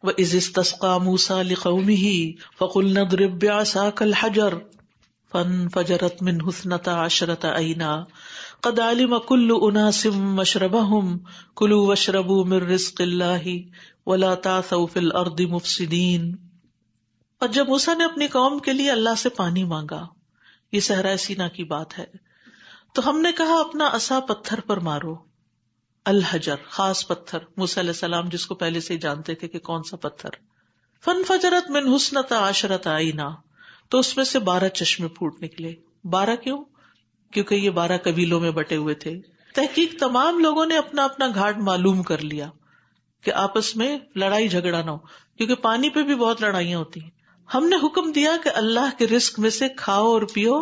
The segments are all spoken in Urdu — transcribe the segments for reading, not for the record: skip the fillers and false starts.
وَإِذِ اسْتَسْقَىٰ مُوسَىٰ لِقَوْمِهِ فَقُلْنَا اضْرِب بِّعَصَاكَ الْحَجَرَ فَانْفَجَرَتْ مِنْهُ اثْنَتَا عَشْرَةَ عَيْنًا قَدْ عَلِمَ كُلُّ أُنَاسٍ مَّشْرَبَهُمْ كُلُوا وَاشْرَبُوا مِن رِّزْقِ اللَّهِ وَلَا تَعْثَوْا فِي الْأَرْضِ مُفْسِدِينَ۔ اور جب موسیٰ نے اپنی قوم کے لیے اللہ سے پانی مانگا، یہ صحرائے سینا کی بات ہے، تو ہم نے کہا اپنا عصا پتھر پر مارو، الحجر خاص پتھر، موسیٰ علیہ السلام جس کو پہلے سے ہی جانتے تھے کہ کون سا پتھر۔ فانفجرت منہ اثنتا عشرۃ عینا، تو اس میں سے 12 چشمے پھوٹ نکلے۔ 12 کیوں؟ کیونکہ یہ 12 قبیلوں میں بٹے ہوئے تھے۔ تحقیق تمام لوگوں نے اپنا اپنا گھاٹ معلوم کر لیا کہ آپس میں لڑائی جھگڑا نہ ہو، کیونکہ پانی پہ بھی بہت لڑائیاں ہوتی ہیں۔ ہم نے حکم دیا کہ اللہ کے رزق میں سے کھاؤ اور پیو،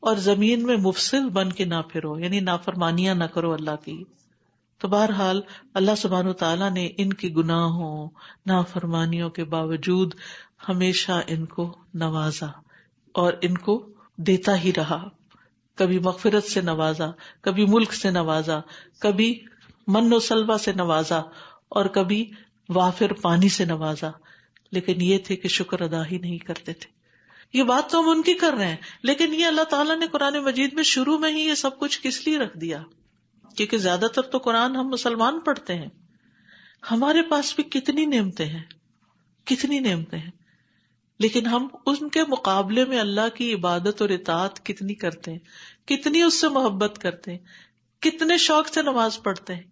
اور زمین میں مفسد بن کے نہ پھرو، یعنی نافرمانیاں نہ کرو اللہ کی۔ تو بہرحال اللہ سبحانہ وتعالیٰ نے ان کے گناہوں نافرمانیوں کے باوجود ہمیشہ ان کو نوازا اور ان کو دیتا ہی رہا، کبھی مغفرت سے نوازا، کبھی ملک سے نوازا، کبھی من و سلوہ سے نوازا، اور کبھی وافر پانی سے نوازا، لیکن یہ تھے کہ شکر ادا ہی نہیں کرتے تھے۔ یہ بات تو ہم ان کی کر رہے ہیں، لیکن یہ اللہ تعالیٰ نے قرآن مجید میں شروع میں ہی یہ سب کچھ کس لیے رکھ دیا؟ کیونکہ زیادہ تر تو قرآن ہم مسلمان پڑھتے ہیں، ہمارے پاس بھی کتنی نعمتیں ہیں، کتنی نعمتیں ہیں، لیکن ہم ان کے مقابلے میں اللہ کی عبادت اور اطاعت کتنی کرتے ہیں، کتنی اس سے محبت کرتے ہیں، کتنے شوق سے نماز پڑھتے ہیں،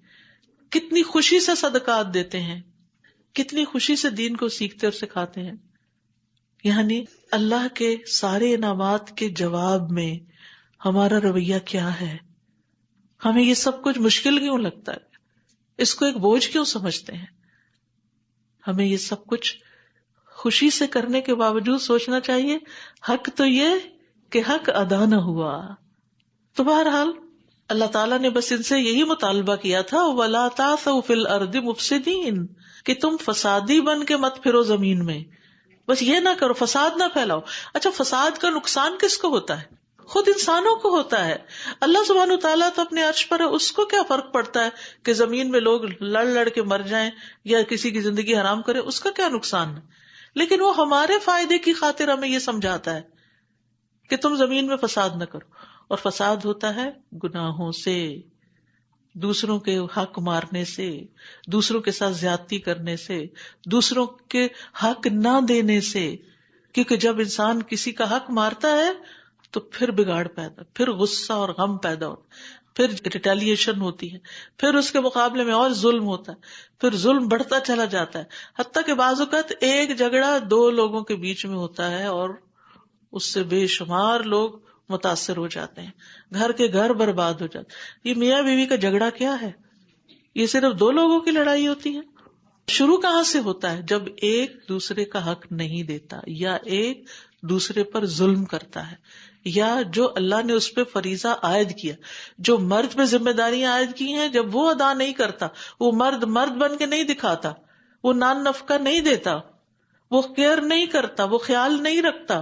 کتنی خوشی سے صدقات دیتے ہیں، کتنی خوشی سے دین کو سیکھتے اور سکھاتے ہیں۔ یعنی اللہ کے سارے انعامات کے جواب میں ہمارا رویہ کیا ہے؟ ہمیں یہ سب کچھ مشکل کیوں لگتا ہے؟ اس کو ایک بوجھ کیوں سمجھتے ہیں؟ ہمیں یہ سب کچھ خوشی سے کرنے کے باوجود سوچنا چاہیے حق تو یہ کہ حق ادا نہ ہوا۔ تو بہرحال اللہ تعالیٰ نے بس ان سے یہی مطالبہ کیا تھا، وَلَا تَعْثَوْا فِي الْأَرْضِ مُفْسِدِينَ، کہ تم فسادی بن کے مت پھرو زمین میں، بس یہ نہ کرو، فساد نہ پھیلاؤ۔ اچھا، فساد کا نقصان کس کو ہوتا ہے؟ خود انسانوں کو ہوتا ہے۔ اللہ سبحانہ وتعالیٰ تو اپنے عرش پر ہے، اس کو کیا فرق پڑتا ہے کہ زمین میں لوگ لڑ لڑ کے مر جائیں یا کسی کی زندگی حرام کرے، اس کا کیا نقصان ہے؟ لیکن وہ ہمارے فائدے کی خاطر ہمیں یہ سمجھاتا ہے کہ تم زمین میں فساد نہ کرو، اور فساد ہوتا ہے گناہوں سے، دوسروں کے حق مارنے سے، دوسروں کے ساتھ زیادتی کرنے سے، دوسروں کے حق نہ دینے سے، کیونکہ جب انسان کسی کا حق مارتا ہے تو پھر بگاڑ پیدا، پھر غصہ اور غم پیدا ہوتا، پھر ریٹیلیشن ہوتی ہے، پھر اس کے مقابلے میں اور ظلم ہوتا ہے، پھر ظلم بڑھتا چلا جاتا ہے، حتیٰ کہ بعض اوقات ایک جھگڑا 2 لوگوں کے بیچ میں ہوتا ہے اور اس سے بے شمار لوگ متاثر ہو جاتے ہیں، گھر کے گھر برباد ہو جاتے ہیں۔ یہ میاں بیوی کا جھگڑا کیا ہے؟ یہ صرف 2 لوگوں کی لڑائی ہوتی ہے؟ شروع کہاں سے ہوتا ہے؟ جب ایک دوسرے کا حق نہیں دیتا، یا ایک دوسرے پر ظلم کرتا ہے، یا جو اللہ نے اس پہ فریضہ عائد کیا، جو مرد پہ ذمہ داریاں عائد کی ہیں، جب وہ ادا نہیں کرتا، وہ مرد بن کے نہیں دکھاتا، وہ نان نفقہ نہیں دیتا، وہ کیئر نہیں کرتا، وہ خیال نہیں رکھتا،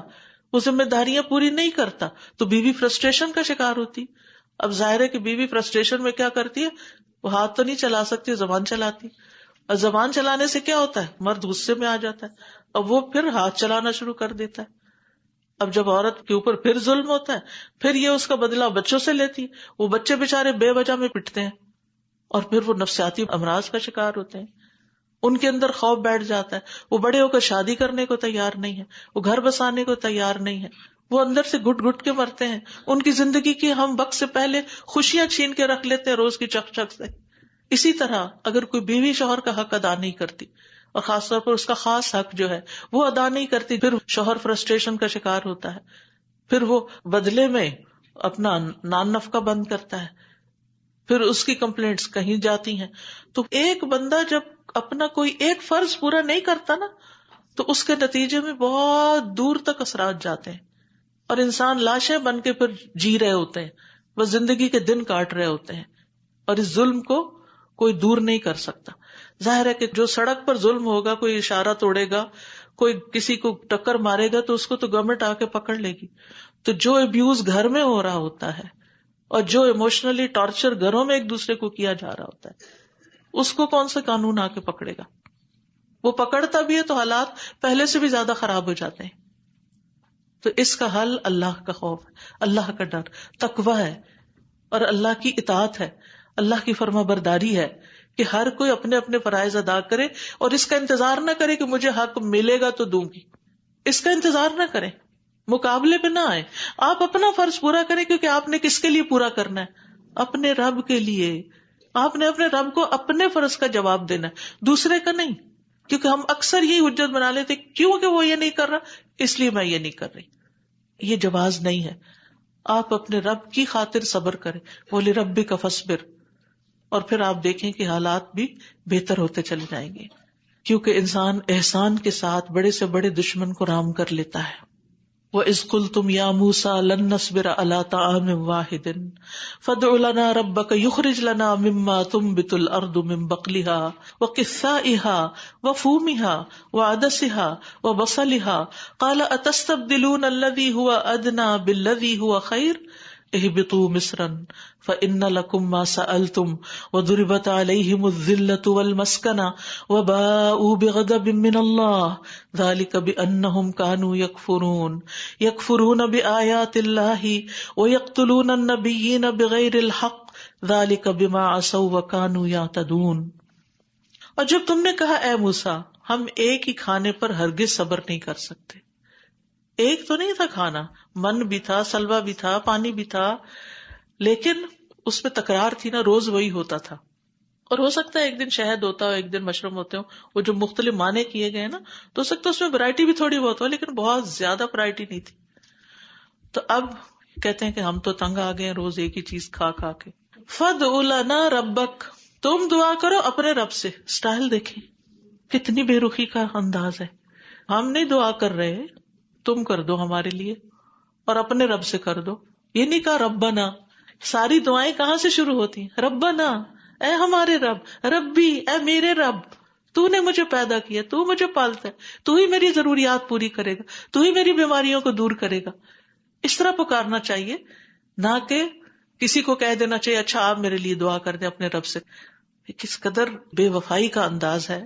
وہ ذمہ داریاں پوری نہیں کرتا، تو بیوی فرسٹریشن کا شکار ہوتی۔ اب ظاہر ہے کہ بیوی فرسٹریشن میں کیا کرتی ہے؟ وہ ہاتھ تو نہیں چلا سکتی، زبان چلاتی، اور زبان چلانے سے کیا ہوتا ہے؟ مرد غصے میں آ جاتا ہے، اب وہ پھر ہاتھ چلانا شروع کر دیتا ہے۔ اب جب عورت کے اوپر پھر ظلم ہوتا ہے، پھر یہ اس کا بدلہ بچوں سے لیتی ہے، وہ بچے بےچارے بے وجہ میں پٹتے ہیں، اور پھر وہ نفسیاتی امراض کا شکار ہوتے ہیں، ان کے اندر خوف بیٹھ جاتا ہے، وہ بڑے ہو کر شادی کرنے کو تیار نہیں ہے، وہ گھر بسانے کو تیار نہیں ہے، وہ اندر سے گھٹ گھٹ کے مرتے ہیں، ان کی زندگی کی ہم وقت سے پہلے خوشیاں چھین کے رکھ لیتے ہیں روز کی چک چک سے۔ اسی طرح اگر کوئی بیوی شوہر کا حق ادا نہیں کرتی، اور خاص طور پر اس کا خاص حق جو ہے وہ ادا نہیں کرتی، پھر شوہر فرسٹریشن کا شکار ہوتا ہے، پھر وہ بدلے میں اپنا نان نفقہ بند کرتا ہے، پھر اس کی کمپلینٹس کہیں جاتی ہیں۔ تو ایک بندہ جب اپنا کوئی ایک فرض پورا نہیں کرتا نا، تو اس کے نتیجے میں بہت دور تک اثرات جاتے ہیں، اور انسان لاشیں بن کے پھر جی رہے ہوتے ہیں، وہ زندگی کے دن کاٹ رہے ہوتے ہیں، اور اس ظلم کو کوئی دور نہیں کر سکتا۔ ظاہر ہے کہ جو سڑک پر ظلم ہوگا، کوئی اشارہ توڑے گا، کوئی کسی کو ٹکر مارے گا، تو اس کو تو گورنمنٹ آ کے پکڑ لے گی۔ تو جو ابیوز گھر میں ہو رہا ہوتا ہے، اور جو ایموشنلی ٹارچر گھروں میں ایک دوسرے کو کیا جا رہا ہوتا ہے، اس کو کون سا قانون آ کے پکڑے گا؟ وہ پکڑتا بھی ہے تو حالات پہلے سے بھی زیادہ خراب ہو جاتے ہیں. تو اس کا حل اللہ کا خوف ہے، اللہ کا ڈر، تقویٰ ہے اور اللہ کی اطاعت ہے، اللہ کی فرما برداری ہے کہ ہر کوئی اپنے اپنے فرائض ادا کرے اور اس کا انتظار نہ کرے کہ مجھے حق ملے گا تو دوں گی. اس کا انتظار نہ کریں، مقابلے پہ نہ آئے. آپ اپنا فرض پورا کریں کیونکہ آپ نے کس کے لیے پورا کرنا ہے؟ اپنے رب کے لیے. آپ نے اپنے رب کو اپنے فرض کا جواب دینا ہے، دوسرے کا نہیں. کیونکہ ہم اکثر یہی حجت بنا لیتے کیوں کہ وہ یہ نہیں کر رہا اس لیے میں یہ نہیں کر رہی. یہ جواز نہیں ہے. آپ اپنے رب کی خاطر صبر کریں، وَلِرَبِّكَ فَاصْبِرْ، اور پھر آپ دیکھیں کہ حالات بھی بہتر ہوتے چلے جائیں گے. کیونکہ انسان احسان کے ساتھ بڑے سے بڑے دشمن کو رام کر لیتا ہے. وَإِذْ قُلْتُمْ يَا مُوسَىٰ لَن نَّصْبِرَ عَلَىٰ طَعَامٍ وَاحِدٍ فَادْعُ لَنَا رَبَّكَ يُخْرِجْ لَنَا مِمَّا تُنبِتُ الْأَرْضُ مِن بَقْلِهَا وَقِثَّائِهَا وَفُومِهَا وَعَدَسِهَا وَبَصَلِهَا قَالَ أَتَسْتَبْدِلُونَ الَّذِي هُوَ أَدْنَىٰ بِالَّذِي هُوَ خَيْرٌ اهبطوا مصرا فإن لكم ما سألتم وضربت عليهم الذلة والمسكنة وباءوا بغضب من الله ذلك بأنهم كانوا يكفرون بآيات الله ويقتلون النبيين بغير الحق ذلك بما عصوا وكانوا يعتدون. اور جب تم نے کہا اے موسیٰ ہم ایک ہی کھانے پر ہرگز صبر نہیں کر سکتے. ایک تو نہیں تھا کھانا، من بھی تھا، سلوا بھی تھا، پانی بھی تھا، لیکن اس میں تکرار تھی نا، روز وہی ہوتا تھا. اور ہو سکتا ہے ایک دن شہد ہوتا ہو، ایک دن مشروم ہوتے ہو، وہ جو مختلف معنی کیے گئے نا، تو ہو سکتا ہے اس میں ورائٹی بھی تھوڑی بہت ہو، لیکن بہت زیادہ ورائٹی نہیں تھی. تو اب کہتے ہیں کہ ہم تو تنگ آ گئے روز ایک ہی چیز کھا کھا کے. فَادْعُ لَنَا رَبَّكَ، تم دعا کرو اپنے رب سے. سٹائل دیکھیں کتنی بے رخی کا انداز ہے. ہم نہیں دعا کر رہے، تم کر دو ہمارے لیے اور اپنے رب سے کر دو. یہ نہیں کہا ربنا. ساری دعائیں کہاں سے شروع ہوتی ہیں؟ ربنا، اے ہمارے رب، ربی، اے میرے رب، تو نے مجھے پیدا کیا، تو مجھے پالتا ہے، تو ہی میری ضروریات پوری کرے گا، تو ہی میری بیماریوں کو دور کرے گا. اس طرح پکارنا چاہیے، نہ کہ کسی کو کہہ دینا چاہیے اچھا آپ میرے لیے دعا کر دیں اپنے رب سے. کس قدر بے وفائی کا انداز ہے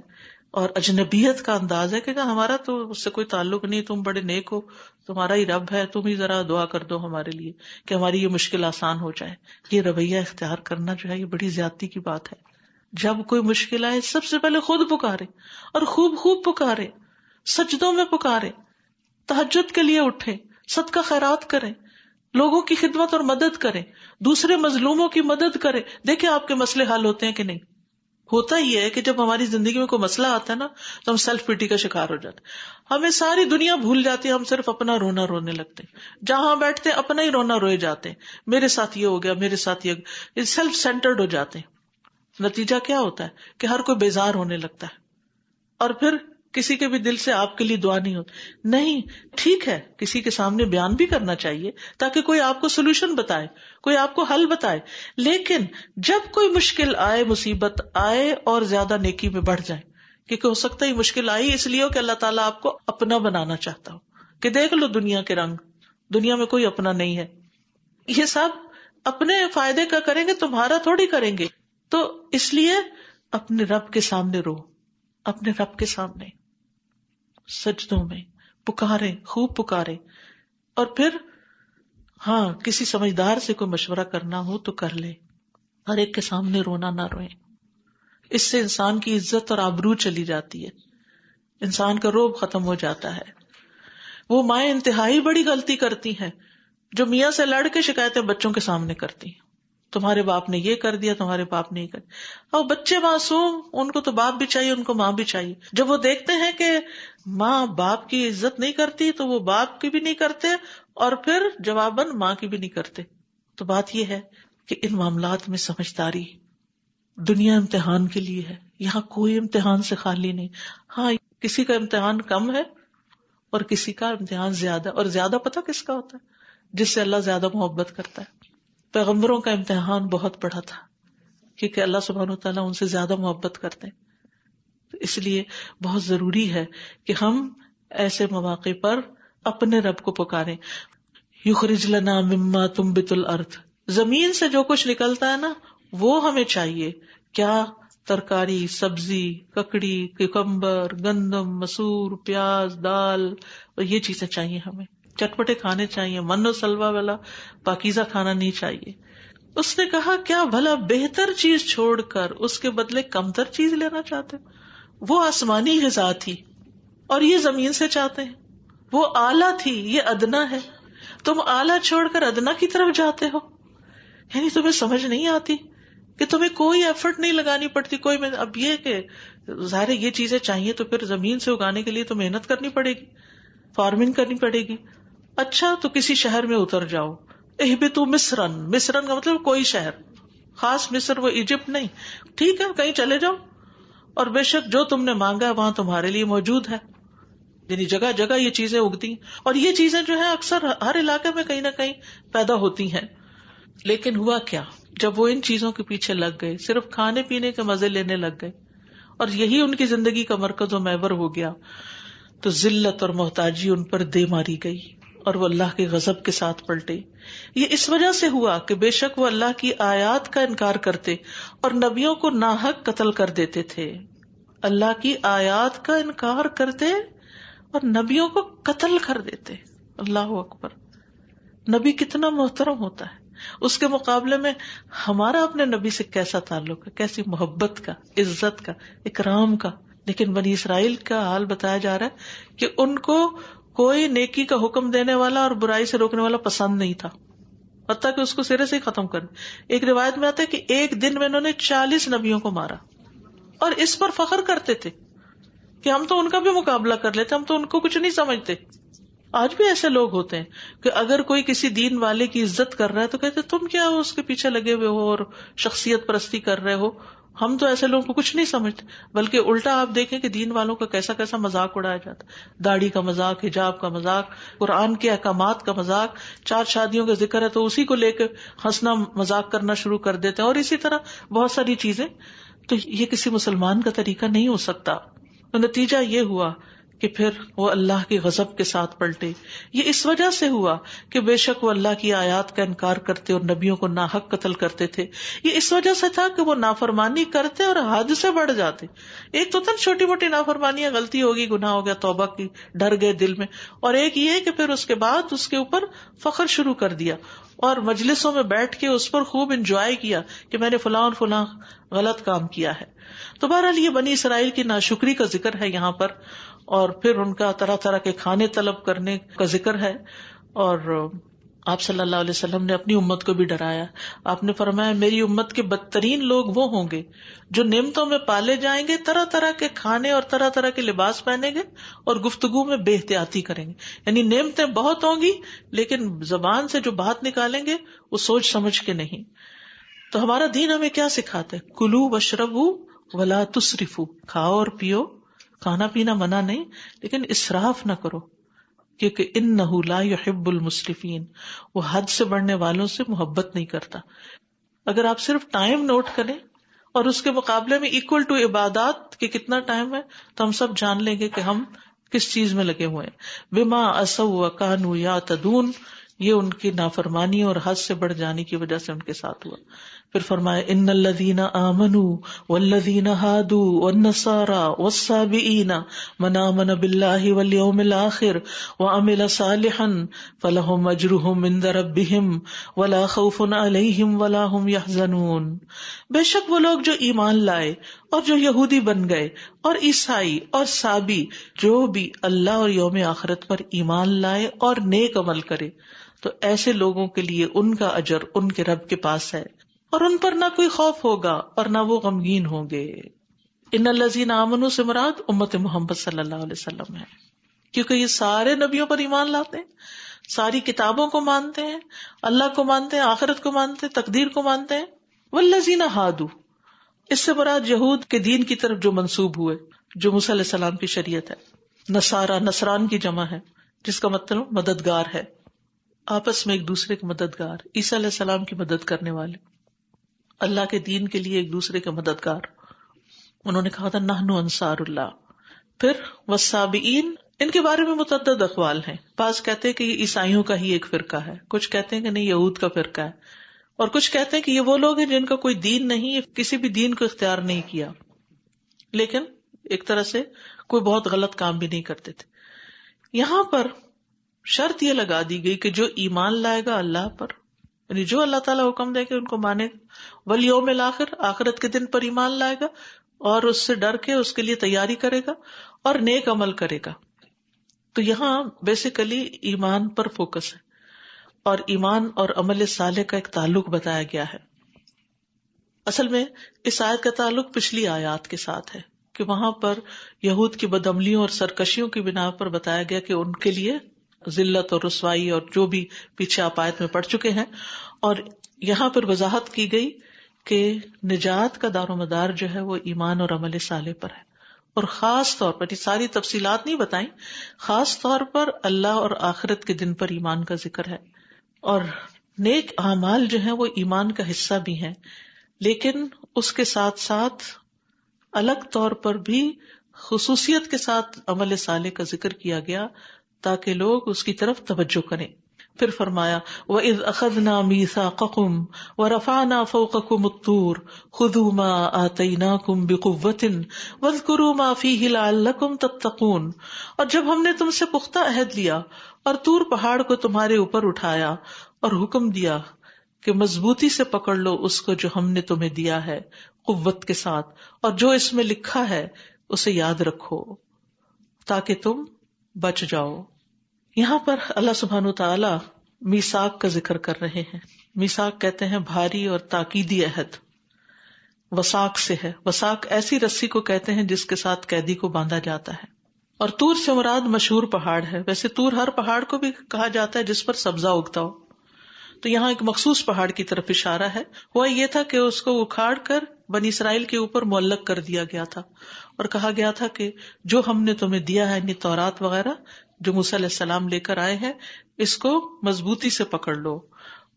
اور اجنبیت کا انداز ہے کہ ہمارا تو اس سے کوئی تعلق نہیں، تم بڑے نیک ہو، تمہارا ہی رب ہے، تم ہی ذرا دعا کر دو ہمارے لیے کہ ہماری یہ مشکل آسان ہو جائے. یہ رویہ اختیار کرنا جو ہے یہ بڑی زیادتی کی بات ہے. جب کوئی مشکل آئے سب سے پہلے خود پکارے اور خوب پکارے، سجدوں میں پکارے، تہجد کے لیے اٹھے، صدقہ خیرات کریں، لوگوں کی خدمت اور مدد کریں، دوسرے مظلوموں کی مدد کریں. دیکھیں آپ کے مسئلے حل ہوتے ہیں کہ نہیں. ہوتا ہی ہے کہ جب ہماری زندگی میں کوئی مسئلہ آتا ہے نا تو ہم سیلف پیٹی کا شکار ہو جاتے ہیں. ہمیں ساری دنیا بھول جاتی ہے، ہم صرف اپنا رونا رونے لگتے ہیں. جہاں بیٹھتے ہیں اپنا ہی رونا روئے جاتے ہیں، میرے ساتھ یہ ہو گیا، میرے ساتھ یہ سیلف سینٹرڈ ہو جاتے ہیں. نتیجہ کیا ہوتا ہے کہ ہر کوئی بیزار ہونے لگتا ہے اور پھر کسی کے بھی دل سے آپ کے لیے دعا نہیں ہوتی. نہیں، ٹھیک ہے کسی کے سامنے بیان بھی کرنا چاہیے تاکہ کوئی آپ کو سولوشن بتائے، کوئی آپ کو حل بتائے، لیکن جب کوئی مشکل آئے، مصیبت آئے اور زیادہ نیکی میں بڑھ جائے، کیونکہ ہو سکتا ہے مشکل آئی اس لیے ہو کہ اللہ تعالیٰ آپ کو اپنا بنانا چاہتا ہو کہ دیکھ لو دنیا کے رنگ، دنیا میں کوئی اپنا نہیں ہے. یہ سب اپنے فائدے کا کریں گے، تمہارا تھوڑی کریں گے. تو اس لیے اپنے رب کے سامنے رو، اپنے رب کے سامنے سجدوں میں پکارے، خوب پکارے. اور پھر ہاں کسی سمجھدار سے کوئی مشورہ کرنا ہو تو کر لے. ہر ایک کے سامنے رونا نہ روئے، اس سے انسان کی عزت اور آبرو چلی جاتی ہے، انسان کا روب ختم ہو جاتا ہے. وہ مائیں انتہائی بڑی غلطی کرتی ہیں جو میاں سے لڑ کے شکایتیں بچوں کے سامنے کرتی ہیں. تمہارے باپ نے یہ کر دیا، تمہارے باپ نے یہ کر دیا. اور بچے معصوم، ان کو تو باپ بھی چاہیے، ان کو ماں بھی چاہیے. جب وہ دیکھتے ہیں کہ ماں باپ کی عزت نہیں کرتی تو وہ باپ کی بھی نہیں کرتے اور پھر جواباً ماں کی بھی نہیں کرتے. تو بات یہ ہے کہ ان معاملات میں سمجھداری. دنیا امتحان کے لیے ہے، یہاں کوئی امتحان سے خالی نہیں. ہاں کسی کا امتحان کم ہے اور کسی کا امتحان زیادہ، اور زیادہ پتہ کس کا ہوتا ہے؟ جس سے اللہ زیادہ محبت کرتا ہے. پیغمبروں کا امتحان بہت بڑا تھا کیونکہ اللہ سبحانہ وتعالیٰ ان سے زیادہ محبت کرتے ہیں. تو اس لیے بہت ضروری ہے کہ ہم ایسے مواقع پر اپنے رب کو پکاریں. یخرج لنا مما تنبت الارض، زمین سے جو کچھ نکلتا ہے نا وہ ہمیں چاہیے. کیا؟ ترکاری، سبزی، ککڑی، کیکمبر، گندم، مسور، پیاز، دال، اور یہ چیزیں چاہیے ہمیں. چٹپٹے کھانے چاہیے، من و سلوا والا پاکیزہ کھانا نہیں چاہیے. اس نے کہا کیا بھلا بہتر چیز چھوڑ کر اس کے بدلے کمتر چیز لینا چاہتے؟ وہ آسمانی غذا تھی اور یہ زمین سے چاہتے ہیں. وہ اعلیٰ تھی، یہ ادنا ہے. تم اعلیٰ چھوڑ کر ادنا کی طرف جاتے ہو. یعنی تمہیں سمجھ نہیں آتی کہ تمہیں کوئی ایفرٹ نہیں لگانی پڑتی. اب یہ کہ ظاہر یہ چیزیں چاہیے تو پھر زمین سے اگانے کے لیے تو محنت کرنی پڑے گی، فارمنگ کرنی پڑے گی. اچھا تو کسی شہر میں اتر جاؤ. اہبطوا مصرن، مصرن کا مطلب کوئی شہر، خاص مصر وہ ایجپٹ نہیں. ٹھیک ہے کہیں چلے جاؤ، اور بے شک جو تم نے مانگا ہے وہاں تمہارے لیے موجود ہے. یعنی جگہ جگہ یہ چیزیں اگتی ہیں، اور یہ چیزیں جو ہیں اکثر ہر علاقے میں کہیں نہ کہیں پیدا ہوتی ہیں. لیکن ہوا کیا، جب وہ ان چیزوں کے پیچھے لگ گئے، صرف کھانے پینے کے مزے لینے لگ گئے، اور یہی ان کی زندگی کا مرکز و محور ہو گیا، تو ذلت اور محتاجی ان پر دے ماری گئی اور وہ اللہ کے غضب کے ساتھ پلٹے. یہ اس وجہ سے ہوا کہ بے شک وہ اللہ کی آیات کا انکار کرتے اور نبیوں کو ناحق قتل کر دیتے تھے. اللہ کی آیات کا انکار کرتے اور نبیوں کو قتل کر دیتے. اللہ اکبر. نبی کتنا محترم ہوتا ہے، اس کے مقابلے میں ہمارا اپنے نبی سے کیسا تعلق ہے، کیسی محبت کا، عزت کا، اکرام کا. لیکن بنی اسرائیل کا حال بتایا جا رہا ہے کہ ان کو کوئی نیکی کا حکم دینے والا اور برائی سے روکنے والا پسند نہیں تھا، حتیٰ کہ اس کو سرے سے ہی ختم کر. ایک روایت میں آتا ہے کہ ایک دن میں انہوں نے 40 نبیوں کو مارا، اور اس پر فخر کرتے تھے کہ ہم تو ان کا بھی مقابلہ کر لیتے، ہم تو ان کو کچھ نہیں سمجھتے. آج بھی ایسے لوگ ہوتے ہیں کہ اگر کوئی کسی دین والے کی عزت کر رہا ہے تو کہتے تم کیا ہو اس کے پیچھے لگے ہوئے ہو اور شخصیت پرستی کر رہے ہو، ہم تو ایسے لوگوں کو کچھ نہیں سمجھتے. بلکہ الٹا آپ دیکھیں کہ دین والوں کا کیسا کیسا مذاق اڑایا جاتا، داڑھی کا مذاق، حجاب کا مذاق، قرآن کے احکامات کا مذاق. 4 شادیوں کا ذکر ہے تو اسی کو لے کے ہنسنا مذاق کرنا شروع کر دیتے ہیں، اور اسی طرح بہت ساری چیزیں. تو یہ کسی مسلمان کا طریقہ نہیں ہو سکتا. تو نتیجہ یہ ہوا کہ پھر وہ اللہ کے غضب کے ساتھ پلٹے. یہ اس وجہ سے ہوا کہ بے شک وہ اللہ کی آیات کا انکار کرتے اور نبیوں کو ناحق قتل کرتے تھے. یہ اس وجہ سے تھا کہ وہ نافرمانی کرتے اور حد سے بڑھ جاتے. ایک تو چھوٹی موٹی نافرمانیاں، غلطی ہوگی، گناہ ہو گیا، توبہ کی، ڈر گئے دل میں، اور ایک یہ کہ پھر اس کے بعد اس کے اوپر فخر شروع کر دیا اور مجلسوں میں بیٹھ کے اس پر خوب انجوائے کیا کہ میں نے فلاں اور فلاں غلط کام کیا ہے. تو بہرحال یہ بنی اسرائیل کی ناشکری کا ذکر ہے یہاں پر، اور پھر ان کا طرح طرح کے کھانے طلب کرنے کا ذکر ہے. اور آپ صلی اللہ علیہ وسلم نے اپنی امت کو بھی ڈرایا. آپ نے فرمایا میری امت کے بدترین لوگ وہ ہوں گے جو نعمتوں میں پالے جائیں گے، طرح طرح کے کھانے اور طرح طرح کے لباس پہنیں گے اور گفتگو میں بے احتیاطی کریں گے. یعنی نعمتیں بہت ہوں گی لیکن زبان سے جو بات نکالیں گے وہ سوچ سمجھ کے نہیں. تو ہمارا دین ہمیں کیا سکھاتا ہے؟ کلو واشربوا ولا تسرفوا. کھاؤ اور پیو، کھانا پینا منع نہیں، لیکن اسراف نہ کرو، کیونکہ انہ لا يحب المسرفین. وہ حد سے بڑھنے والوں سے محبت نہیں کرتا. اگر آپ صرف ٹائم نوٹ کریں اور اس کے مقابلے میں ایکول ٹو عبادات کہ کتنا ٹائم ہے، تو ہم سب جان لیں گے کہ ہم کس چیز میں لگے ہوئے ہیں. بما عصوا وکانوا یعتدون. یہ ان کی نافرمانی اور حد سے بڑھ جانے کی وجہ سے ان کے ساتھ ہوا. پھر فرمایا ان الذین آمنوا والذین ہادوا والنصارى والصابئین من آمن باللہ والیوم الآخر وعمل صالحا فلہم اجرہم عند ربہم ولا خوف علیہم ولا هم يحزنون. بے شک وہ لوگ جو ایمان لائے اور جو یہودی بن گئے اور عیسائی اور صابی، جو بھی اللہ اور یوم آخرت پر ایمان لائے اور نیک عمل کرے، تو ایسے لوگوں کے لیے ان کا اجر ان کے رب کے پاس ہے، اور ان پر نہ کوئی خوف ہوگا اور نہ وہ غمگین ہوں گے. ان الذین آمنوا سے مراد امت محمد صلی اللہ علیہ وسلم ہے، کیونکہ یہ سارے نبیوں پر ایمان لاتے ہیں، ساری کتابوں کو مانتے ہیں، اللہ کو مانتے ہیں، آخرت کو مانتے ہیں، تقدیر کو مانتے ہیں. والذین ہادوا، اس سے مراد یہود کے دین کی طرف جو منسوب ہوئے، جو موسیٰ علیہ السلام کی شریعت ہے. نصارہ، نصران کی جمع ہے جس کا مطلب مددگار ہے، آپس میں ایک دوسرے کے مددگار. عیسیٰ علیہ السلام کی مدد کرنے والے، اللہ کے دین کے لیے ایک دوسرے کے مددگار. انہوں نے کہا تھا نحن انصار اللہ. پھر والصابئین، ان کے بارے میں متعدد اقوال ہیں. بعض کہتے ہیں کہ یہ عیسائیوں کا ہی ایک فرقہ ہے، کچھ کہتے ہیں کہ نہیں یہود کا فرقہ ہے. اور کچھ کہتے ہیں کہ یہ وہ لوگ ہیں جن کا کوئی دین نہیں، کسی بھی دین کو اختیار نہیں کیا، لیکن ایک طرح سے کوئی بہت غلط کام بھی نہیں کرتے تھے. یہاں پر شرط یہ لگا دی گئی کہ جو ایمان لائے گا اللہ پر، یعنی جو اللہ تعالیٰ حکم دے کہ ان کو مانے گا، والیوم الآخر، آخرت کے دن پر ایمان لائے گا اور اس سے ڈر کے اس کے لیے تیاری کرے گا اور نیک عمل کرے گا. تو یہاں بیسیکلی ایمان پر فوکس ہے، اور ایمان اور عمل صالح کا ایک تعلق بتایا گیا ہے. اصل میں اس آیت کا تعلق پچھلی آیات کے ساتھ ہے کہ وہاں پر یہود کی بدعملیوں اور سرکشیوں کی بنا پر بتایا گیا کہ ان کے لیے ذلت اور رسوائی اور جو بھی پیچھے آپ آیت میں پڑھ چکے ہیں، اور یہاں پر وضاحت کی گئی کہ نجات کا دار و مدار جو ہے وہ ایمان اور عمل صالح پر ہے، اور خاص طور پر، یہ ساری تفصیلات نہیں بتائیں، خاص طور پر اللہ اور آخرت کے دن پر ایمان کا ذکر ہے. اور نیک اعمال جو ہیں وہ ایمان کا حصہ بھی ہیں، لیکن اس کے ساتھ ساتھ الگ طور پر بھی خصوصیت کے ساتھ عمل صالح کا ذکر کیا گیا تاکہ لوگ اس کی طرف توجہ کریں. پھر فرمایا وَإِذْ أَخَذْنَا مِيثَاقَكُمْ وَرَفَعْنَا فَوْقَكُمُ الطُّورَ خُذُوا مَا آتَيْنَاكُمْ بِقُوَّةٍ وَاذْكُرُوا مَا فِيهِ لَعَلَّكُمْ تَتَّقُونَ. اور جب ہم نے تم سے پختہ عہد لیا اور طور پہاڑ کو تمہارے اوپر اٹھایا اور حکم دیا کہ مضبوطی سے پکڑ لو اس کو جو ہم نے تمہیں دیا ہے قوت کے ساتھ، اور جو اس میں لکھا ہے اسے یاد رکھو تاکہ تم بچ جاؤ. یہاں پر اللہ سبحانہ تعالی میثاق کا ذکر کر رہے ہیں. میثاق کہتے ہیں بھاری اور تاکیدی عہد. وثاق سے ہے، وثاق ایسی رسی کو کہتے ہیں جس کے ساتھ قیدی کو باندھا جاتا ہے. اور طور سے مراد مشہور پہاڑ ہے. ویسے طور ہر پہاڑ کو بھی کہا جاتا ہے جس پر سبزہ اگتا ہو، تو یہاں ایک مخصوص پہاڑ کی طرف اشارہ ہے. ہوا یہ تھا کہ اس کو اکھاڑ کر بنی اسرائیل کے اوپر معلق کر دیا گیا تھا اور کہا گیا تھا کہ جو ہم نے تمہیں دیا ہے، یعنی تورات وغیرہ جو موسیٰ علیہ السلام لے کر آئے ہیں، اس کو مضبوطی سے پکڑ لو.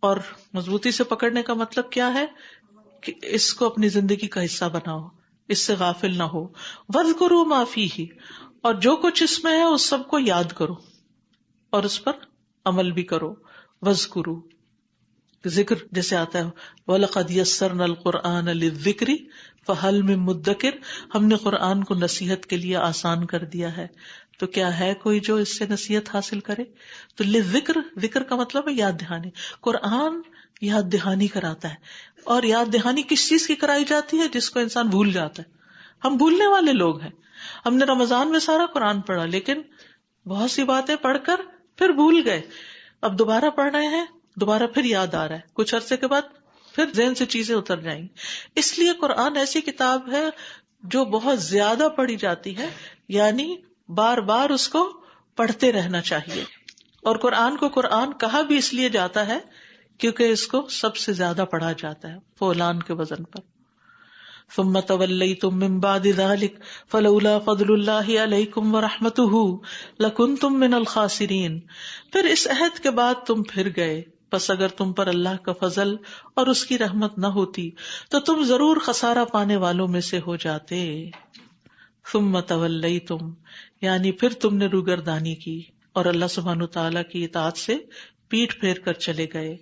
اور مضبوطی سے پکڑنے کا مطلب کیا ہے کہ اس کو اپنی زندگی کا حصہ بناؤ، اس سے غافل نہ ہو. وَاذْكُرُوا مَا فِيهِ، اور جو کچھ اس میں ہے اس سب کو یاد کرو اور اس پر عمل بھی کرو. وَاذْكُرُوا، ذکر جیسے آتا ہے وَلَقَدْ يَسَّرْنَا الْقُرْآنَ لِلذِّكْرِ فَهَلْ مِن مُدَّكِرٍ، ہم نے قرآن کو نصیحت کے لیے آسان کر دیا ہے، تو کیا ہے کوئی جو اس سے نصیحت حاصل کرے. تو للذکر، ذکر کا مطلب ہے یاد دہانی. قرآن یاد دہانی کراتا ہے. اور یاد دہانی کس چیز کی کرائی جاتی ہے؟ جس کو انسان بھول جاتا ہے. ہم بھولنے والے لوگ ہیں. ہم نے رمضان میں سارا قرآن پڑھا لیکن بہت سی باتیں پڑھ کر پھر بھول گئے. اب دوبارہ پڑھ رہے ہیں، دوبارہ پھر یاد آ رہا ہے، کچھ عرصے کے بعد پھر ذہن سے چیزیں اتر جائیں گی. اس لیے قرآن ایسی کتاب ہے جو بہت زیادہ پڑھی جاتی ہے، یعنی بار بار اس کو پڑھتے رہنا چاہیے. اور قرآن کو قرآن کہا بھی اس لیے جاتا ہے کیونکہ اس کو سب سے زیادہ پڑھا جاتا ہے فولان کے وزن پر. ثم تولیتم من بعد ذلک فلولا فضل اللہ علیکم ورحمتہ لکنتم من الخاسرین. پھر اس عہد کے بعد تم پھر گئے، پس اگر تم پر اللہ کا فضل اور اس کی رحمت نہ ہوتی تو تم ضرور خسارہ پانے والوں میں سے ہو جاتے. ثم تولیتم، یعنی پھر تم نے روگردانی کی اور اللہ سبحانہ تعالیٰ کی اطاعت سے پیٹھ پھیر کر چلے گئے.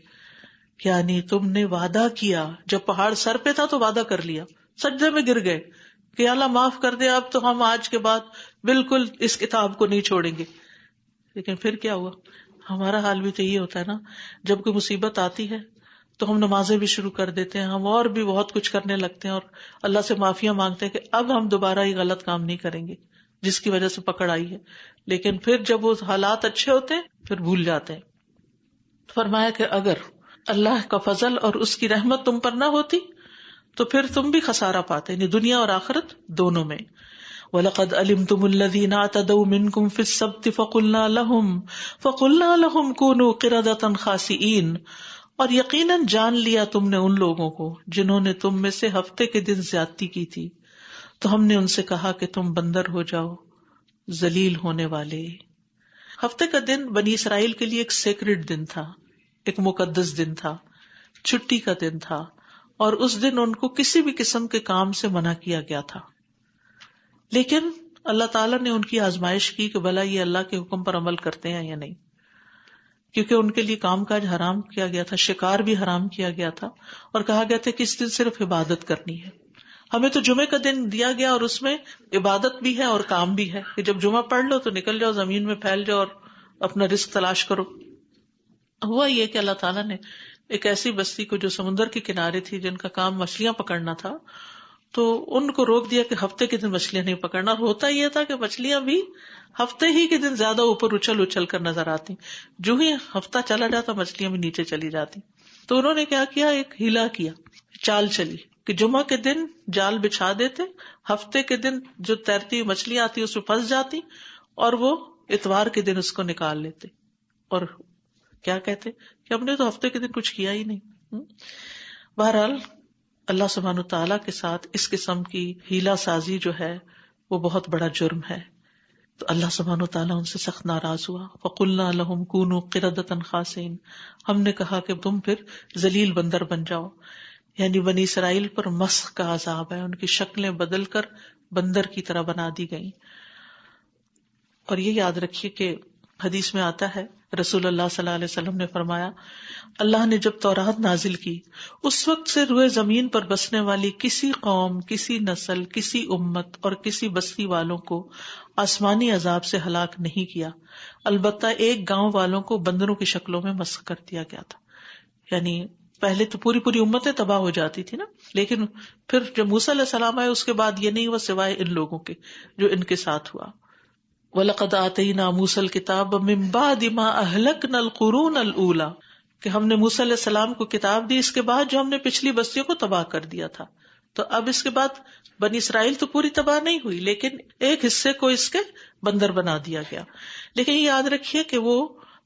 یعنی تم نے وعدہ کیا، جب پہاڑ سر پہ تھا تو وعدہ کر لیا، سجدے میں گر گئے کہ اللہ معاف کر دے، اب تو ہم آج کے بعد بالکل اس کتاب کو نہیں چھوڑیں گے. لیکن پھر کیا ہوا؟ ہمارا حال بھی تو یہ ہوتا ہے نا، جب کوئی مصیبت آتی ہے تو ہم نمازیں بھی شروع کر دیتے ہیں، ہم اور بھی بہت کچھ کرنے لگتے ہیں اور اللہ سے معافیاں مانگتے ہیں کہ اب ہم دوبارہ یہ غلط کام نہیں کریں گے جس کی وجہ سے پکڑ آئی ہے. لیکن پھر جب وہ حالات اچھے ہوتے ہیں پھر بھول جاتے ہیں. فرمایا کہ اگر اللہ کا فضل اور اس کی رحمت تم پر نہ ہوتی تو پھر تم بھی خسارہ پاتے، یعنی دنیا اور آخرت دونوں میں. وَلَقَدْ عَلِمْتُمُ الَّذِينَ اعْتَدَوْا مِنْكُمْ فِي السَّبْتِ فَقُلْنَا لَهُمْ كُونُوا قِرَدَةً خَاسِئِينَ. اور یقیناً جان لیا تم نے ان لوگوں کو جنہوں نے تم میں سے ہفتے کے دن زیادتی کی تھی، تو ہم نے ان سے کہا کہ تم بندر ہو جاؤ، ذلیل ہونے والے. ہفتے کا دن بنی اسرائیل کے لیے ایک سیکرڈ دن تھا، ایک مقدس دن تھا، چھٹی کا دن تھا، اور اس دن ان کو کسی بھی قسم کے کام سے منع کیا گیا تھا. لیکن اللہ تعالیٰ نے ان کی آزمائش کی کہ بھلا یہ اللہ کے حکم پر عمل کرتے ہیں یا نہیں. کیونکہ ان کے لیے کام کاج حرام کیا گیا تھا، شکار بھی حرام کیا گیا تھا، اور کہا گیا تھا کہ اس دن صرف عبادت کرنی ہے. ہمیں تو جمعے کا دن دیا گیا اور اس میں عبادت بھی ہے اور کام بھی ہے کہ جب جمعہ پڑھ لو تو نکل جاؤ، زمین میں پھیل جاؤ اور اپنا رزق تلاش کرو. ہوا یہ کہ اللہ تعالیٰ نے ایک ایسی بستی کو جو سمندر کے کنارے تھی، جن کا کام مچھلیاں پکڑنا تھا، تو ان کو روک دیا کہ ہفتے کے دن مچھلیاں نہیں پکڑنا. اور ہوتا یہ تھا کہ مچھلیاں بھی ہفتے ہی کے دن زیادہ اوپر اچھل اچھل کر نظر آتی، جو ہی ہفتہ چلا جاتا مچھلیاں بھی نیچے چلی جاتی. تو انہوں نے کیا کیا، ایک ہیلا کیا، چال چلی کہ جمعہ کے دن جال بچھا دیتے، ہفتے کے دن جو تیرتی مچھلیاں آتی اس میں پھنس جاتی، اور وہ اتوار کے دن اس کو نکال لیتے. اور کیا کہتے کہ ہم نے تو ہفتے کے دن کچھ کیا ہی نہیں. بہرحال اللہ سبحانہ تعالیٰ کے ساتھ اس قسم کی ہیلا سازی جو ہے وہ بہت بڑا جرم ہے. تو اللہ سبحانہ تعالیٰ ان سے سخت ناراض ہوا. فَقُلْنَا لَهُمْ كُونُوا قِرَدَةً خَاسِئِينَ، ہم نے کہا کہ تم پھر ذلیل بندر بن جاؤ. یعنی بنی اسرائیل پر مسخ کا عذاب ہے، ان کی شکلیں بدل کر بندر کی طرح بنا دی گئیں. اور یہ یاد رکھیے کہ حدیث میں آتا ہے رسول اللہ صلی اللہ علیہ وسلم نے فرمایا، اللہ نے جب تورات نازل کی اس وقت سے روئے زمین پر بسنے والی کسی قوم، کسی نسل، کسی امت اور کسی بستی والوں کو آسمانی عذاب سے ہلاک نہیں کیا، البتہ ایک گاؤں والوں کو بندروں کی شکلوں میں مسخ کر دیا گیا تھا. یعنی پہلے تو پوری امتیں تباہ ہو جاتی تھی نا، لیکن پھر جب موسیٰ علیہ السلام آئے اس کے بعد یہ نہیں ہوا سوائے ان لوگوں کے جو ان کے ساتھ ہوا. وَلَقَدْ آتَيْنَا مُوسَى الْكِتَابَ مِن بَعْدِ مَا أَهْلَكْنَا الْقُرُونَ الْأُولَى، کہ ہم نے موسیٰ علیہ السلام کو کتاب دی اس کے بعد جو ہم نے پچھلی بستیوں کو تباہ کر دیا تھا. تو اب اس کے بعد بنی اسرائیل تو پوری تباہ نہیں ہوئی، لیکن ایک حصے کو اس کے بندر بنا دیا گیا. لیکن یہ یاد رکھیے کہ وہ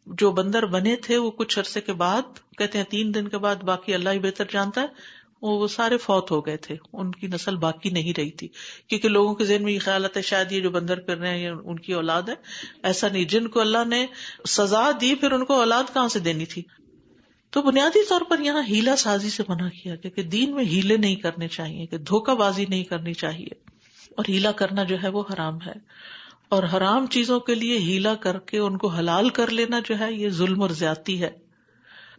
جو بندر بنے تھے وہ کچھ عرصے کے بعد، کہتے ہیں 3 دن کے بعد، باقی اللہ ہی بہتر جانتا ہے، وہ سارے فوت ہو گئے تھے، ان کی نسل باقی نہیں رہی تھی. کیونکہ لوگوں کے ذہن میں یہ خیال آتا ہے شاید یہ جو بندر پھر رہے ہیں یہ ان کی اولاد ہے. ایسا نہیں، جن کو اللہ نے سزا دی پھر ان کو اولاد کہاں سے دینی تھی. تو بنیادی طور پر یہاں ہیلا سازی سے منع کیا گیا کہ دین میں ہیلے نہیں کرنے چاہیے، کہ دھوکہ بازی نہیں کرنی چاہیے، اور ہیلا کرنا جو ہے وہ حرام ہے. اور حرام چیزوں کے لیے ہیلا کر کے ان کو حلال کر لینا جو ہے یہ ظلم اور زیادتی ہے.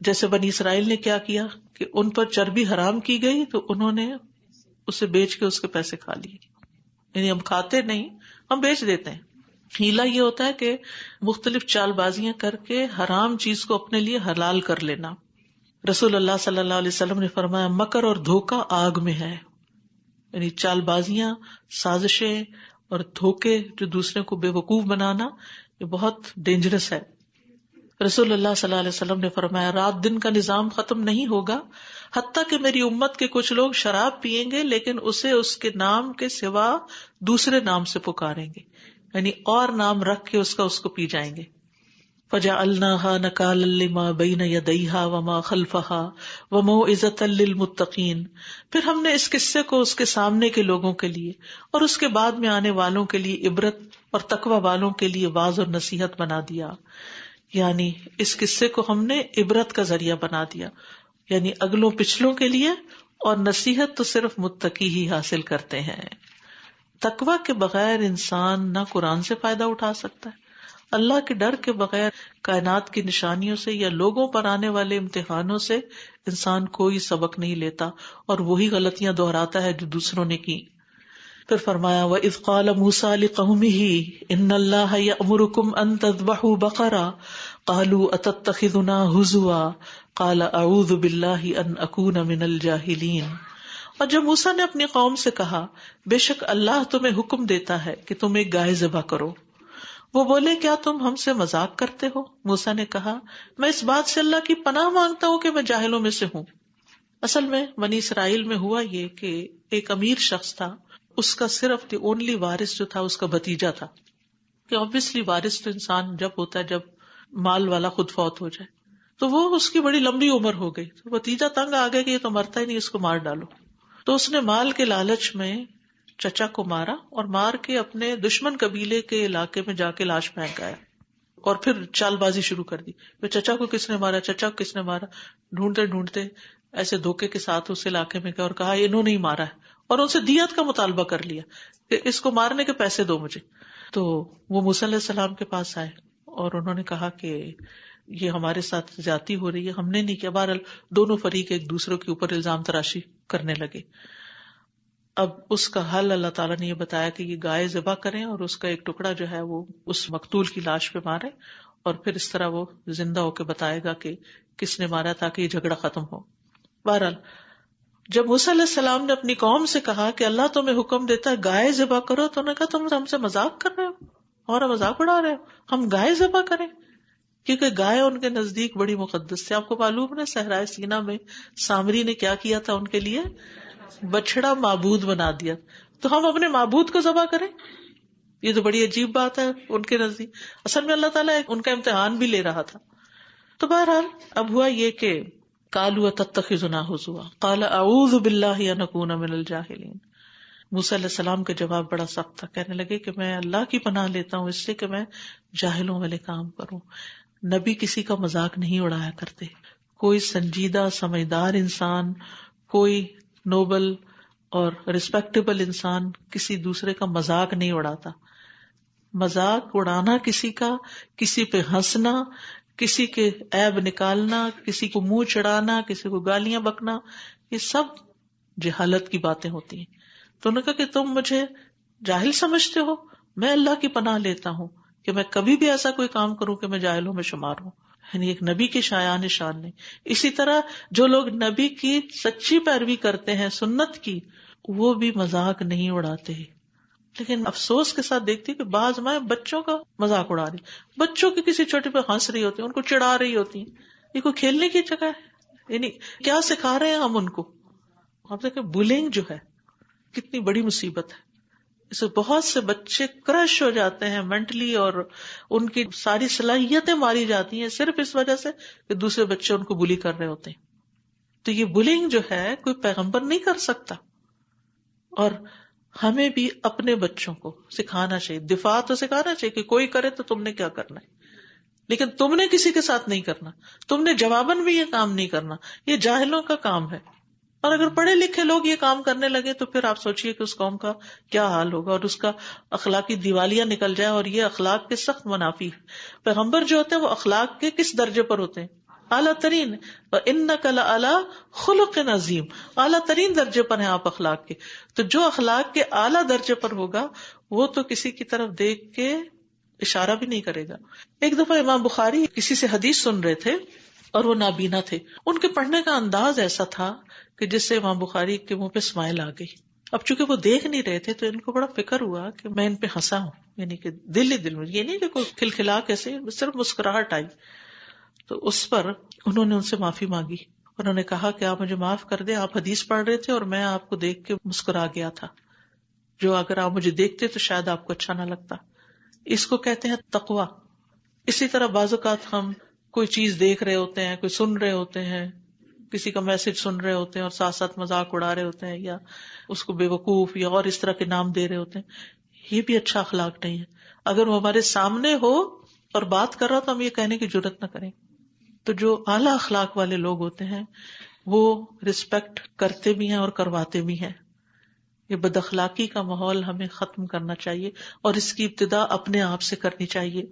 جیسے بنی اسرائیل نے کیا کیا کہ ان پر چربی حرام کی گئی تو انہوں نے اسے بیچ کے اس کے پیسے کھا لیے. یعنی ہم کھاتے نہیں، ہم بیچ دیتے ہیں. ہیلا یہ ہوتا ہے کہ مختلف چال بازیاں کر کے حرام چیز کو اپنے لیے حلال کر لینا. رسول اللہ صلی اللہ علیہ وسلم نے فرمایا مکر اور دھوکہ آگ میں ہے. یعنی چال بازیاں، سازشیں اور دھوکے جو دوسرے کو بے وقوف بنانا یہ بہت ڈینجرس ہے. رسول اللہ صلی اللہ علیہ وسلم نے فرمایا رات دن کا نظام ختم نہیں ہوگا حتیٰ کہ میری امت کے کچھ لوگ شراب پیئیں گے لیکن اسے اس کے نام کے سوا دوسرے نام سے پکاریں گے، یعنی اور نام رکھ کے اس کو پی جائیں گے. فَجَعَلْنَاهَا نَكَالًا لِمَا بَيْنَ يَدَيْهَا وَمَا خَلْفَهَا وَمَوْعِظَةً لِلْمُتَّقِينَ. پھر ہم نے اس قصے کو اس کے سامنے کے لوگوں کے لیے اور اس کے بعد میں آنے والوں کے لیے عبرت اور تقوی والوں کے لیے واعظ اور نصیحت بنا دیا. یعنی اس قصے کو ہم نے عبرت کا ذریعہ بنا دیا، یعنی اگلوں پچھلوں کے لیے، اور نصیحت تو صرف متقی ہی حاصل کرتے ہیں. تقوی کے بغیر انسان نہ قرآن سے فائدہ اٹھا سکتا ہے، اللہ کے ڈر کے بغیر کائنات کی نشانیوں سے یا لوگوں پر آنے والے امتحانوں سے انسان کوئی سبق نہیں لیتا اور وہی غلطیاں دہراتا ہے جو دوسروں نے کی. پھر فرمایا وَإِذْ قَالَ مُوسَىٰ لِقَوْمِهِ إِنَّ اللَّهَ يَأْمُرُكُمْ أَن تَذْبَحُوا بَقَرَةً قَالُوا أَتَتَّخِذُنَا هُزُوًا قَالَ أَعُوذُ بِاللَّهِ أَنْ أَكُونَ مِنَ الْجَاهِلِينَ. اور جب موسیٰ نے اپنی قوم سے کہا بے شک اللہ تمہیں حکم دیتا ہے کہ تم ایک گائے ذبح کرو، وہ بولے کیا تم ہم سے مذاق کرتے ہو؟ موسیٰ نے کہا میں اس بات سے اللہ کی پناہ مانگتا ہوں کہ میں جاہلوں میں سے ہوں. اصل میں بنی اسرائیل میں ہوا یہ کہ ایک امیر شخص تھا، اس کا صرف دی اونلی وارث جو تھا اس کا بھتیجا تھا. کہ obviously وارث تو انسان جب ہوتا ہے جب مال والا خود فوت ہو جائے، تو وہ اس کی بڑی لمبی عمر ہو گئی، تو بھتیجا تنگ آ گیا کہ یہ تو مرتا ہی نہیں، اس کو مار ڈالو. تو اس نے مال کے لالچ میں چچا کو مارا اور مار کے اپنے دشمن قبیلے کے علاقے میں جا کے لاش پھینک آیا اور پھر چال بازی شروع کر دی. چچا کو کس نے مارا، چچا کو کس نے مارا، ڈھونڈتے ڈھونڈتے ایسے دھوکے کے ساتھ اس علاقے میں گیا اور کہا انہوں نے ہی مارا ہے، اور ان سے دیت کا مطالبہ کر لیا کہ اس کو مارنے کے پیسے دو مجھے. تو وہ موسیٰ علیہ السلام کے پاس آئے اور انہوں نے کہا کہ یہ ہمارے ساتھ زیادتی ہو رہی ہے، ہم نے نہیں کیا. بہرحال دونوں فریق ایک دوسرے کے اوپر الزام تراشی کرنے لگے. اب اس کا حل اللہ تعالیٰ نے یہ بتایا کہ یہ گائے ذبح کریں اور اس کا ایک ٹکڑا جو ہے وہ اس مقتول کی لاش پہ مارے، اور پھر اس طرح وہ زندہ ہو کے بتائے گا کہ کس نے مارا تاکہ یہ جھگڑا ختم ہو. بہرحال جب موسیٰ علیہ السلام نے اپنی قوم سے کہا کہ اللہ تمہیں حکم دیتا ہے گائے ذبح کرو، تو انہوں نے کہا تم ہم سے مذاق کر رہے ہو، ہمارا مذاق اڑا رہے ہو، ہم گائے ذبح کریں؟ کیونکہ گائے ان کے نزدیک بڑی مقدس تھی. آپ کو معلوم ہے صحرائے سینا میں سامری نے کیا کیا تھا ان کے لیے؟ بچڑا معبود بنا دیا. تو ہم اپنے معبود کو ذبح کریں؟ یہ تو بڑی عجیب بات ہے ان کے نزدیک. اصل میں اللہ تعالیٰ ان کا امتحان بھی لے رہا تھا. تو بہرحال اب ہوا یہ کہ قالوا تتخذنا ہزوا قال اعوذ باللہ ان اکون من الجاہلین. موسیٰ علیہ السلام کا جواب بڑا سخت تھا. کہنے لگے کہ میں اللہ کی پناہ لیتا ہوں اس سے کہ میں جاہلوں والے کام کروں. نبی کسی کا مذاق نہیں اڑایا کرتے. کوئی سنجیدہ سمجھدار انسان، کوئی نوبل اور ریسپیکٹیبل انسان کسی دوسرے کا مذاق نہیں اڑاتا. مذاق اڑانا کسی کا، کسی پہ ہنسنا، کسی کے عیب نکالنا، کسی کو منہ چڑھانا، کسی کو گالیاں بکنا، یہ سب جہالت کی باتیں ہوتی ہیں. تو انہوں نے کہا کہ تم مجھے جاہل سمجھتے ہو، میں اللہ کی پناہ لیتا ہوں کہ میں کبھی بھی ایسا کوئی کام کروں کہ میں جاہلوں میں شمار ہوں. یعنی ایک نبی کی شایان شان نہیں. اسی طرح جو لوگ نبی کی سچی پیروی کرتے ہیں سنت کی، وہ بھی مذاق نہیں اڑاتے. لیکن افسوس کے ساتھ دیکھتی کہ بعض مائیں بچوں کا مذاق اڑا رہی، بچوں کی کسی چھوٹے پہ ہنس رہی ہوتی ہیں، ان کو چڑھا رہی ہوتی ہیں. یہ کوئی کھیلنے کی جگہ ہے؟ یعنی کیا سکھا رہے ہیں ہم ان کو؟ آپ دیکھیں بلنگ جو ہے کتنی بڑی مصیبت ہے. اس سے بہت سے بچے کرش ہو جاتے ہیں مینٹلی، اور ان کی ساری صلاحیتیں ماری جاتی ہیں صرف اس وجہ سے کہ دوسرے بچے ان کو بلی کر رہے ہوتے ہیں. تو یہ بلنگ جو ہے کوئی پیغمبر نہیں کر سکتا. اور ہمیں بھی اپنے بچوں کو سکھانا چاہیے، دفاع تو سکھانا چاہیے کہ کوئی کرے تو تم نے کیا کرنا ہے، لیکن تم نے کسی کے ساتھ نہیں کرنا، تم نے جواباً بھی یہ کام نہیں کرنا. یہ جاہلوں کا کام ہے. اور اگر پڑھے لکھے لوگ یہ کام کرنے لگے تو پھر آپ سوچئے کہ اس قوم کا کیا حال ہوگا، اور اس کا اخلاقی دیوالیاں نکل جائے. اور یہ اخلاق کے سخت منافی ہے. پیغمبر جو ہوتے ہیں وہ اخلاق کے کس درجے پر ہوتے ہیں؟ اعلیٰ ترین. وَإِنَّكَ لَعَلَىٰ خُلُقٍ عَظِيمٍ، اعلیٰ ترین درجے پر ہیں آپ اخلاق کے. تو جو اخلاق کے اعلیٰ درجے پر ہوگا وہ تو کسی کی طرف دیکھ کے اشارہ بھی نہیں کرے گا. ایک دفعہ امام بخاری کسی سے حدیث سن رہے تھے اور وہ نابینا تھے. ان کے پڑھنے کا انداز ایسا تھا کہ جس سے امام بخاری کے منہ پہ اسمائل آ گئی. اب چونکہ وہ دیکھ نہیں رہے تھے تو ان کو بڑا فکر ہوا کہ میں ان پہ ہنسا ہوں، یعنی کہ دل ہی دل میں، یہ نہیں کہ کوئی کھلکھلا کیسے، صرف مسکراہٹ آئی. تو اس پر انہوں نے ان سے معافی مانگی. انہوں نے کہا کہ آپ مجھے معاف کر دیں، آپ حدیث پڑھ رہے تھے اور میں آپ کو دیکھ کے مسکرا گیا تھا، جو اگر آپ مجھے دیکھتے تو شاید آپ کو اچھا نہ لگتا. اس کو کہتے ہیں تقویٰ. اسی طرح بعض اوقات ہم کوئی چیز دیکھ رہے ہوتے ہیں، کوئی سن رہے ہوتے ہیں، کسی کا میسج سن رہے ہوتے ہیں اور ساتھ ساتھ مذاق اڑا رہے ہوتے ہیں یا اس کو بے وقوف یا اور اس طرح کے نام دے رہے ہوتے ہیں. یہ بھی اچھا اخلاق نہیں ہے. اگر وہ ہمارے سامنے ہو اور بات کر رہا تو ہم یہ کہنے کی جرات نہ کریں. تو جو اعلیٰ اخلاق والے لوگ ہوتے ہیں وہ رسپیکٹ کرتے بھی ہیں اور کرواتے بھی ہیں. یہ بد اخلاقی کا ماحول ہمیں ختم کرنا چاہیے اور اس کی ابتدا اپنے آپ سے کرنی چاہیے.